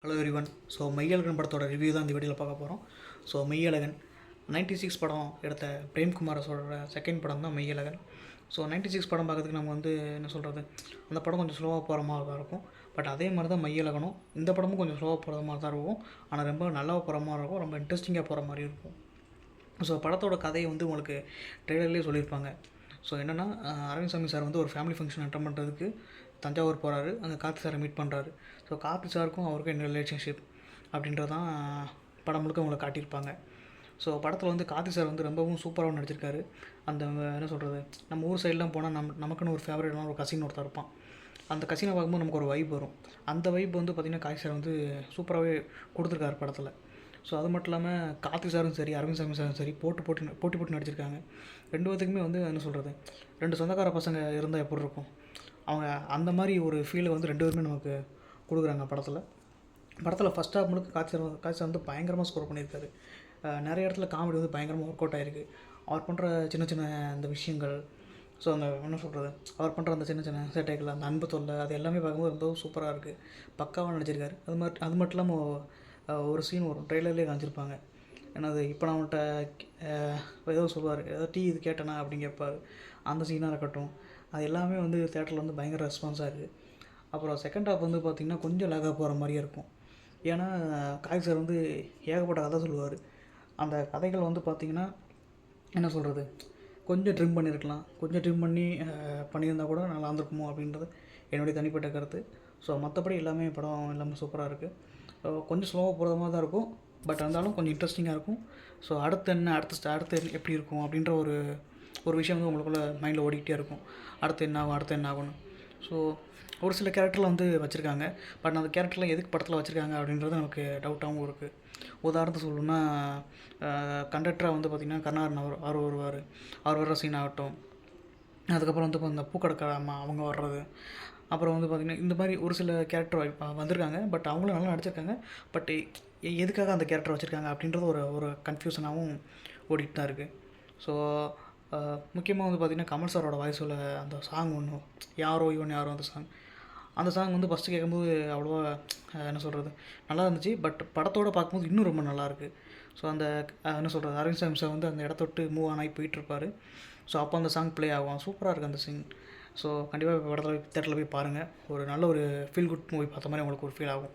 Hello everyone. So Meiyazhagan படத்தோட review தான் இந்த வீடியோவில் பார்க்க போகிறோம். ஸோ மெய்யழகன் 96 படம் எடுத்த பிரேம்குமாரை சொல்கிற செகண்ட் படம் தான் மெய்யழகன். ஸோ 96 படம் பார்க்கறதுக்கு நம்ம என்ன சொல்கிறது, அந்த படம் கொஞ்சம் ஸ்லோவாக போகிற மாதிரி தான் இருக்கும். பட் அதே மாதிரி தான் மெய்யழகனும், இந்த படமும் கொஞ்சம் ஸ்லோவாக போகிற மாதிரி தான் இருக்கும். ஆனால் ரொம்ப நல்லா போகிற மாதிரி இருக்கும், ரொம்ப இன்ட்ரெஸ்டிங்காக போகிற மாதிரி இருக்கும். ஸோ படத்தோட கதையை உங்களுக்கு ட்ரெய்லர்லேயே சொல்லியிருப்பாங்க. ஸோ என்னென்னா, அரவிந்த் சாமி சார் ஒரு ஃபேமிலி ஃபங்க்ஷன் அட்டன் பண்ணுறதுக்கு தஞ்சாவூர் போகிறாரு. அங்கே கார்த்தி சாரை மீட் பண்ணுறாரு. ஸோ கார்த்தி சாருக்கும் அவருக்கும் என்ன ரிலேஷன்ஷிப் அப்படின்றது தான் படம் முழுக்க காட்டியிருப்பாங்க. ஸோ படத்தில் கார்த்தி சார் ரொம்பவும் சூப்பராகவும் நடிச்சிருக்காரு. அந்த என்ன சொல்கிறது, நம்ம ஊர் சைட்லாம் போனால் நமக்குன்னு ஒரு ஃபேவரட்டான ஒரு கசின் ஒருத்தர் இருப்பான். அந்த கசினை பார்க்கும்போது நமக்கு ஒரு வைப் வரும். அந்த வைப் பார்த்திங்கன்னா கார்த்தி சார் சூப்பராகவே கொடுத்துருக்காரு படத்தில். ஸோ அது மட்டும் இல்லாமல் கார்த்தி சாரும் சரி, அரவிந்த் சாமி சாரும் சரி போட்டி நடிச்சிருக்காங்க. ரெண்டு பேத்துக்குமே என்ன சொல்கிறது, ரெண்டு சொந்தக்கார பசங்க இருந்தால் எப்படி இருக்கும், அவங்க அந்த மாதிரி ஒரு ஃபீலை ரெண்டு பேருமே நமக்கு கொடுக்குறாங்க படத்தில் ஃபஸ்ட் ஹாஃப் முழுக்க காட்சி சார் பயங்கரமாக ஸ்கோர் பண்ணியிருக்காரு. நிறைய இடத்துல காமெடி பயங்கரமாக ஒர்க் அவுட் ஆகிருக்கு. அவர் பண்ணுற சின்ன சின்ன அந்த விஷயங்கள், ஸோ அந்த என்ன சொல்கிறது, அவர் பண்ணுற அந்த சின்ன சின்ன சேட்டைகள், அந்த அன்பு தொல்லை, அது எல்லாமே பார்க்கும்போது ரொம்பவும் சூப்பராக இருக்குது. பக்காவாக நடிச்சிருக்காரு. அது மட்டும் இல்லாமல் ஒரு சீன் வரும், ட்ரெய்லர்லேயே காமிச்சிருப்பாங்க. என்னது, இப்போ நான் அவன்கிட்ட ஏதோ சொல்லுவார், ஏதோ டீ இது கேட்டேனா அப்படின்னு கேட்பார். அந்த சீனாக இருக்கட்டும், அது எல்லாமே தேட்டரில் பயங்கர ரெஸ்பான்ஸாக இருக்குது. அப்புறம் செகண்ட் ஹாஃப் பார்த்திங்கன்னா கொஞ்சம் லேகாக போகிற மாதிரியே இருக்கும். ஏன்னா கார்த்தி சார் ஏகப்பட்ட கதை சொல்லுவார். அந்த கதைகள் பார்த்திங்கன்னா என்ன சொல்கிறது, கொஞ்சம் ட்ரிம் பண்ணியிருக்கலாம். கொஞ்சம் ட்ரிம் பண்ணியிருந்தால் கூட நல்லா இருந்திருக்குமோ அப்படின்றது என்னுடைய தனிப்பட்ட கருத்து. ஸோ மற்றபடி படம் எல்லாமே சூப்பராக இருக்குது. கொஞ்சம் ஸ்லோவாக போகிற மாதிரி தான் இருக்கும். பட் இருந்தாலும் கொஞ்சம் இன்ட்ரெஸ்டிங்காக இருக்கும். ஸோ அடுத்து எப்படி இருக்கும் அப்படின்ற ஒரு விஷயம் உங்களுக்குள்ளே மைண்டில் ஓடிக்கிட்டே இருக்கும். அடுத்து என்ன ஆகும்னு. ஸோ ஒரு சில கேரக்டர்லாம் வச்சுருக்காங்க. பட் அந்த கேரக்டர்லாம் எதுக்கு படத்தில் வச்சுருக்காங்க அப்படின்றது நமக்கு டவுட்டாகவும் இருக்குது. உதாரணத்துக்கு சொல்லணுன்னா, கண்டக்டராக பார்த்திங்கன்னா கருணாகரன் அவர் வருவார். அவர் வர்ற சீன் ஆகட்டும். அதுக்கப்புறம் இப்போ இந்த பூக்கடைக்கார அம்மா அவங்க வர்றது. அப்புறம் பார்த்திங்கன்னா இந்த மாதிரி ஒரு சில கேரக்டர் வந்திருக்காங்க. பட் அவங்களும் நல்லா நடிச்சிருக்காங்க. பட் எதுக்காக அந்த கேரக்டர் வச்சுருக்காங்க அப்படின்றது ஒரு கன்ஃபியூஷனாகவும் ஓடிட்டு தான் இருக்குது. ஸோ முக்கியமாக பார்த்திங்கன்னா கமல் சாரோட வாய்ஸில் அந்த சாங் ஒன்று, யாரோ இவன் யாரோ, அந்த சாங் ஃபஸ்ட்டு கேட்கும்போது அவ்வளோவா என்ன சொல்கிறது நல்லா இருந்துச்சு. பட் படத்தோடு பார்க்கும்போது இன்னும் ரொம்ப நல்லாயிருக்கு. ஸோ அந்த என்ன சொல்கிறது, அரவிந்த் சாமி சார் அந்த இடத்தொட்டு மூவ் ஆனாகி போயிட்டுருப்பார். ஸோ அப்போ அந்த சாங் ப்ளே ஆகும். சூப்பராக இருக்குது அந்த சீன். ஸோ கண்டிப்பாக படத்தில் தேட்டரில் போய் பாருங்கள். ஒரு நல்ல ஒரு ஃபீல் குட் மூவி பார்த்த மாதிரி உங்களுக்கு ஒரு ஃபீல் ஆகும்.